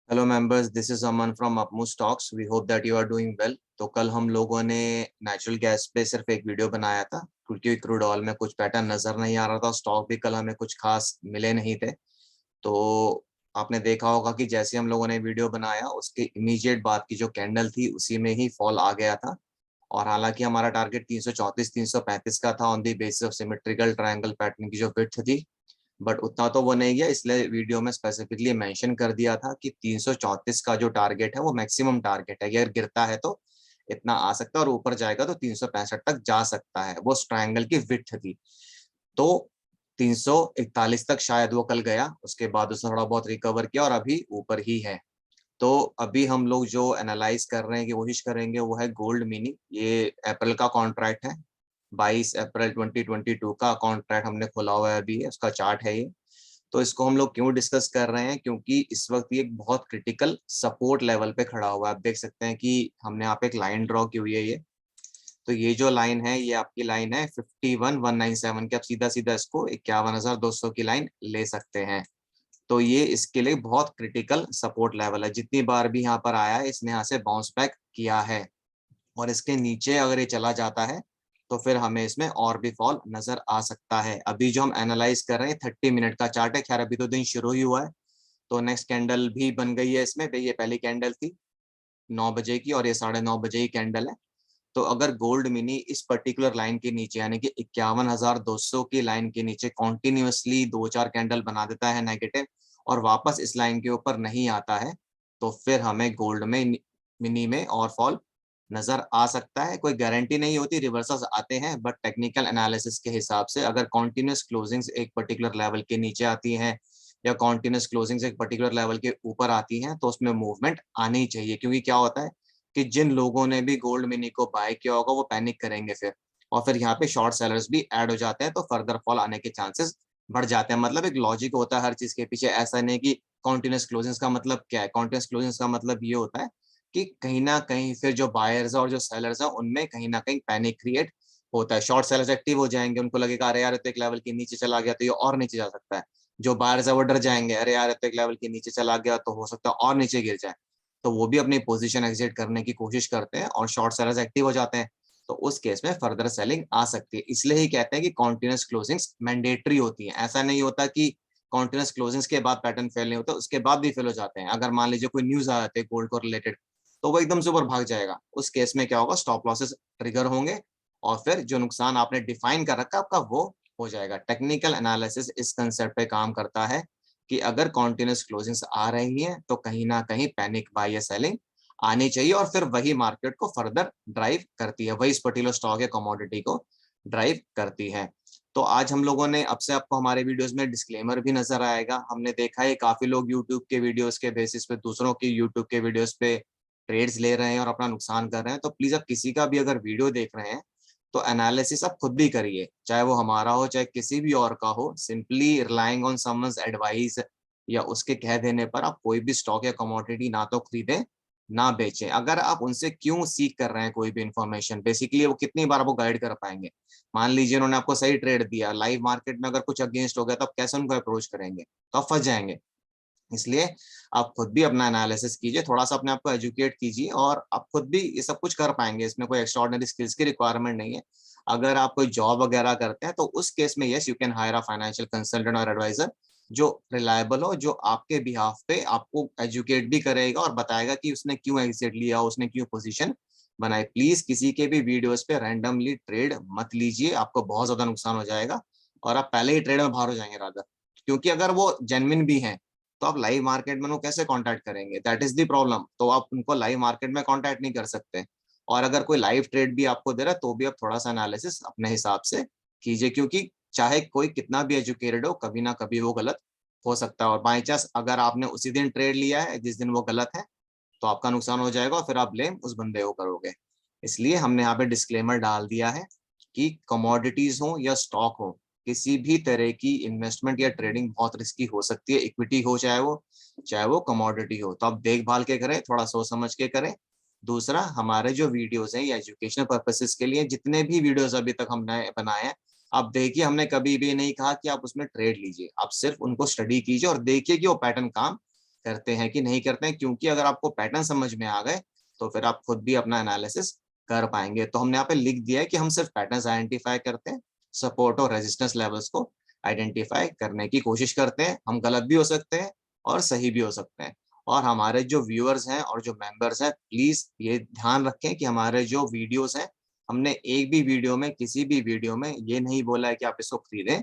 Hello members, this is Aman from अपमू stocks. We hope that you are doing well. तो कल हम लोगों ने नेचुरल गैस पे सिर्फ एक वीडियो बनाया था क्योंकि क्रूड ऑयल में कुछ पैटर्न नजर नहीं आ रहा था। स्टॉक भी कल हमें कुछ खास मिले नहीं थे। तो आपने देखा होगा कि जैसे हम लोगों ने वीडियो बनाया उसके इमीडिएट बाद की जो कैंडल थी उसी में ही फॉल आ गया था। और हालांकि हमारा टारगेट 334 335 का था on the basis of symmetrical triangle pattern की जो विड्थ थी, बट उतना तो वो नहीं गया। इसलिए वीडियो में स्पेसिफिकली मेंशन कर दिया था कि 334 का जो टारगेट है वो मैक्सिमम टारगेट है। अगर गिरता है तो इतना आ सकता है और ऊपर जाएगा तो 365 तक जा सकता है। वो ट्रायंगल की विड्थ थी। तो 341 तक शायद वो कल गया, उसके बाद उसने थोड़ा बहुत रिकवर किया और अभी ऊपर ही है। तो अभी हम लोग जो एनालाइज कर रहे हैं की कोशिश करेंगे वो है गोल्ड मिनी। ये अप्रैल का कॉन्ट्रैक्ट है, 22 अप्रैल 2022 का कॉन्ट्रैक्ट हमने खोला हुआ है अभी, उसका चार्ट है ये। तो इसको हम लोग क्यों डिस्कस कर रहे हैं, क्योंकि इस वक्त ये एक बहुत क्रिटिकल सपोर्ट लेवल पे खड़ा हुआ है। आप देख सकते हैं कि हमने यहाँ पे एक लाइन ड्रॉ की हुई है ये। तो ये जो लाइन है ये आपकी लाइन है 51,197 की। आप सीधा सीधा इसको 51,200 की लाइन ले सकते हैं। तो ये इसके लिए बहुत क्रिटिकल सपोर्ट लेवल है। जितनी बार भी यहाँ पर आया है इसने यहाँ से बाउंस बैक किया है, और इसके नीचे अगर ये चला जाता है तो फिर हमें इसमें और भी फॉल नजर आ सकता है। अभी जो हम एनालाइज कर रहे हैं 30 मिनट का चार्ट है। खैर अभी तो दिन शुरू ही हुआ है। तो नेक्स्ट कैंडल भी बन गई है इसमें। ये पहली कैंडल थी 9 बजे की और ये 9:30 बजे की कैंडल है। तो अगर गोल्ड मिनी इस पर्टिकुलर लाइन के नीचे यानी कि 51,200 की लाइन के नीचे कॉन्टिन्यूसली दो चार कैंडल बना देता है नेगेटिव और वापस इस लाइन के ऊपर नहीं आता है, तो फिर हमें गोल्ड में मिनी में और फॉल नजर आ सकता है। कोई गारंटी नहीं होती, रिवर्सल्स आते हैं, बट टेक्निकल एनालिसिस के हिसाब से अगर कॉन्टिन्यूस क्लोजिंग्स एक पर्टिकुलर लेवल के नीचे आती हैं या कॉन्टिन्यूस क्लोजिंग्स एक पर्टिकुलर लेवल के ऊपर आती हैं तो उसमें मूवमेंट आनी चाहिए। क्योंकि क्या होता है कि जिन लोगों ने भी गोल्ड मिनी को बाय किया होगा वो पैनिक करेंगे फिर, और फिर यहाँ पे शॉर्ट सेलर्स भी ऐड हो जाते हैं तो फर्दर फॉल आने के चांसेस बढ़ जाते हैं। मतलब एक लॉजिक होता है हर चीज के पीछे। ऐसा नहीं कि कॉन्टिन्यूस क्लोजिंग्स का मतलब क्या है। कॉन्टिन्यूस क्लोजिंग्स का मतलब ये होता है कि कहीं ना कहीं फिर जो बायर्स और जो सेलर्स हैं उनमें कहीं ना कहीं पैनिक क्रिएट होता है। शॉर्ट सेलर्स एक्टिव हो जाएंगे, उनको लगेगा अरे यार तो एक लेवल के नीचे चला गया तो ये और नीचे जा सकता है। जो बायर्स है वो डर जाएंगे, अरे यार तो एक लेवल के नीचे चला गया तो हो सकता है और नीचे गिर जाए। तो वो भी अपनी पोजीशन एग्जिट करने की कोशिश करते हैं और शॉर्ट सेलर्स एक्टिव हो जाते हैं। तो उस केस में फर्दर सेलिंग आ सकती है। इसलिए ही कहते हैं कि कॉन्टिन्यूस क्लोजिंग्स मैंडेटरी होती है। ऐसा नहीं होता कि कॉन्टिन्यूस क्लोजिंग्स के बाद पैटर्न फेल नहीं होता, उसके बाद भी फेल हो जाते हैं। अगर मान लीजिए कोई न्यूज आ जाती है गोल्ड को रिलेटेड तो वो एकदम से ऊपर भाग जाएगा। उस केस में क्या होगा, स्टॉप लॉसेस ट्रिगर होंगे और फिर जो नुकसान आपने डिफाइन कर रखा आपका वो हो जाएगा। टेक्निकल एनालिसिस इस कंसेप्ट पे काम करता है कि अगर कॉन्टिन्यूस क्लोजिंग्स आ रही हैं तो कहीं ना कहीं पैनिक बाय या सेलिंग आनी चाहिए और फिर वही मार्केट को फर्दर ड्राइव करती है, वही इस पर्टिकुलर स्टॉक या कमोडिटी को ड्राइव करती है। तो आज हम लोगों ने अब से आपको हमारे वीडियोस में डिस्क्लेमर भी नजर आएगा। हमने देखा है काफी लोग यूट्यूब के वीडियोस के बेसिस पे दूसरों की यूट्यूब के वीडियोस पे ट्रेड्स ले रहे हैं और अपना नुकसान कर रहे हैं। तो प्लीज आप किसी का भी अगर वीडियो देख रहे हैं तो एनालिसिस आप खुद भी करिए, चाहे वो हमारा हो चाहे किसी भी और का हो। Simply relying on someone's advice या उसके कह देने पर आप कोई भी स्टॉक या कमोडिटी ना तो खरीदें ना बेचें। अगर आप उनसे क्यों सीख कर रहे हैं कोई भी इंफॉर्मेशन, बेसिकली वो कितनी बार आपको गाइड कर पाएंगे। मान लीजिए उन्होंने आपको सही ट्रेड दिया, लाइव मार्केट में अगर कुछ अगेंस्ट हो गया तो आप कैसे उनको अप्रोच करेंगे, तो आप फंस जाएंगे। इसलिए आप खुद भी अपना एनालिसिस कीजिए, थोड़ा सा अपने आप को एजुकेट कीजिए और आप खुद भी ये सब कुछ कर पाएंगे। इसमें कोई एक्स्ट्राऑर्डिनरी स्किल्स की रिक्वायरमेंट नहीं है। अगर आप कोई जॉब वगैरह करते हैं तो उस केस में yes you can hire a financial consultant और एडवाइजर जो रिलायबल हो, जो आपके बिहाफ पे आपको एजुकेट भी करेगा और बताएगा कि उसने क्यों एग्जिट लिया, उसने क्यों पोजीशन बनाई। प्लीज किसी के भी वीडियोस पे रैंडमली ट्रेड मत लीजिए, आपको बहुत ज्यादा नुकसान हो जाएगा और आप पहले ही ट्रेड में बाहर हो जाएंगे रादर। क्योंकि अगर वो जेन्युइन भी हैं तो आप लाइव मार्केट में उनको कैसे कांटेक्ट करेंगे, दैट इज द प्रॉब्लम। तो आप उनको लाइव मार्केट में कांटेक्ट नहीं कर सकते। और अगर कोई लाइव ट्रेड भी आपको दे रहा है तो भी आप थोड़ा सा एनालिसिस अपने हिसाब से कीजिए, क्योंकि चाहे कोई कितना भी एजुकेटेड हो कभी ना कभी वो गलत हो सकता है। और बाई चांस अगर आपने उसी दिन ट्रेड लिया है जिस दिन वो गलत है तो आपका नुकसान हो जाएगा और फिर आप ब्लेम उस बंदे को करोगे। इसलिए हमने यहाँ पे डिस्क्लेमर डाल दिया है कि कमोडिटीज हो या स्टॉक हो, किसी भी तरह की इन्वेस्टमेंट या ट्रेडिंग बहुत रिस्की हो सकती है। इक्विटी हो चाहे वो कमोडिटी हो, तो आप देखभाल के करें, थोड़ा सोच समझ के करें। दूसरा, हमारे जो वीडियोस हैं या एजुकेशनल पर्पसेस के लिए जितने भी वीडियोस अभी तक हमने बनाए हैं, आप देखिए हमने कभी भी नहीं कहा कि आप उसमें ट्रेड लीजिए। आप सिर्फ उनको स्टडी कीजिए और देखिए कि वो पैटर्न काम करते हैं कि नहीं करते हैं, क्योंकि अगर आपको पैटर्न समझ में आ गए तो फिर आप खुद भी अपना एनालिसिस कर पाएंगे। तो हमने यहाँ पे लिख दिया है कि हम सिर्फ पैटर्न्स आइडेंटिफाई करते हैं, सपोर्ट और रेजिस्टेंस लेवल्स को आइडेंटिफाई करने की कोशिश करते हैं। हम गलत भी हो सकते हैं और सही भी हो सकते हैं। और हमारे जो व्यूअर्स हैं और जो मेंबर्स हैं, प्लीज ये ध्यान रखें कि हमारे जो वीडियोस हैं, हमने एक भी वीडियो में, किसी भी वीडियो में ये नहीं बोला है कि आप इसको खरीदें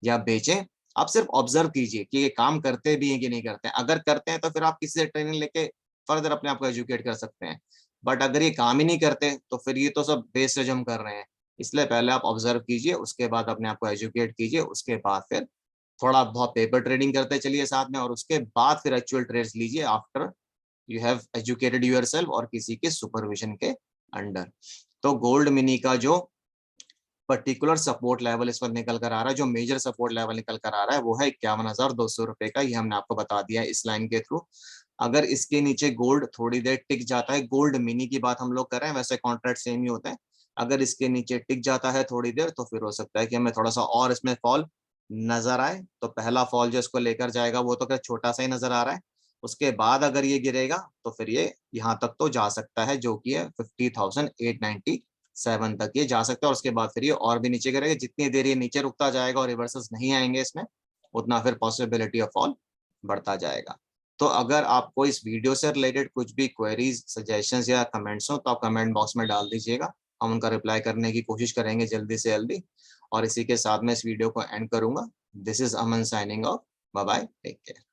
या बेचें। आप सिर्फ ऑब्जर्व कीजिए कि ये काम करते भी हैं कि नहीं करते हैं। अगर करते हैं तो फिर आप किसी से ट्रेनिंग लेके फर्दर अपने आप को एजुकेट कर सकते हैं। बट अगर ये काम ही नहीं करते तो फिर ये तो सब वेस्ट हम कर रहे हैं। इसलिए पहले आप ऑब्जर्व कीजिए, उसके बाद अपने आप को एजुकेट कीजिए, उसके बाद फिर थोड़ा बहुत पेपर ट्रेडिंग करते चलिए साथ में, और उसके बाद फिर एक्चुअल ट्रेड्स लीजिए after you have educated yourself और किसी के सुपरविजन के अंडर। तो गोल्ड मिनी का जो पर्टिकुलर सपोर्ट लेवल इस पर निकल कर आ रहा है, जो मेजर सपोर्ट लेवल निकल कर आ रहा है, वो है 51,200 रुपए का। ये हमने आपको बता दिया है इस लाइन के थ्रू। अगर इसके नीचे गोल्ड थोड़ी देर टिक जाता है, गोल्ड मिनी की बात हम लोग कर रहे हैं, वैसे कॉन्ट्रैक्ट सेम ही होता है। अगर इसके नीचे टिक जाता है थोड़ी देर तो फिर हो सकता है कि हमें थोड़ा सा और इसमें फॉल नजर आए। तो पहला फॉल जो इसको लेकर जाएगा वो तो क्या छोटा सा ही नजर आ रहा है। उसके बाद अगर ये गिरेगा तो फिर ये यहाँ तक तो जा सकता है, जो कि है 50,897 तक ये जा सकता है। और उसके बाद फिर ये और भी नीचे गिरेगा। जितनी देर ये नीचे रुकता जाएगा और रिवर्सल्स नहीं आएंगे इसमें, उतना फिर पॉसिबिलिटी ऑफ फॉल बढ़ता जाएगा। तो अगर आपको इस वीडियो से रिलेटेड कुछ भी क्वेरीज, सजेशंस या कमेंट्स हो तो आप कमेंट बॉक्स में डाल दीजिएगा। हम उनका रिप्लाई करने की कोशिश करेंगे जल्दी से जल्दी। और इसी के साथ मैं इस वीडियो को एंड करूंगा। This is Aman signing off. Bye bye, take care.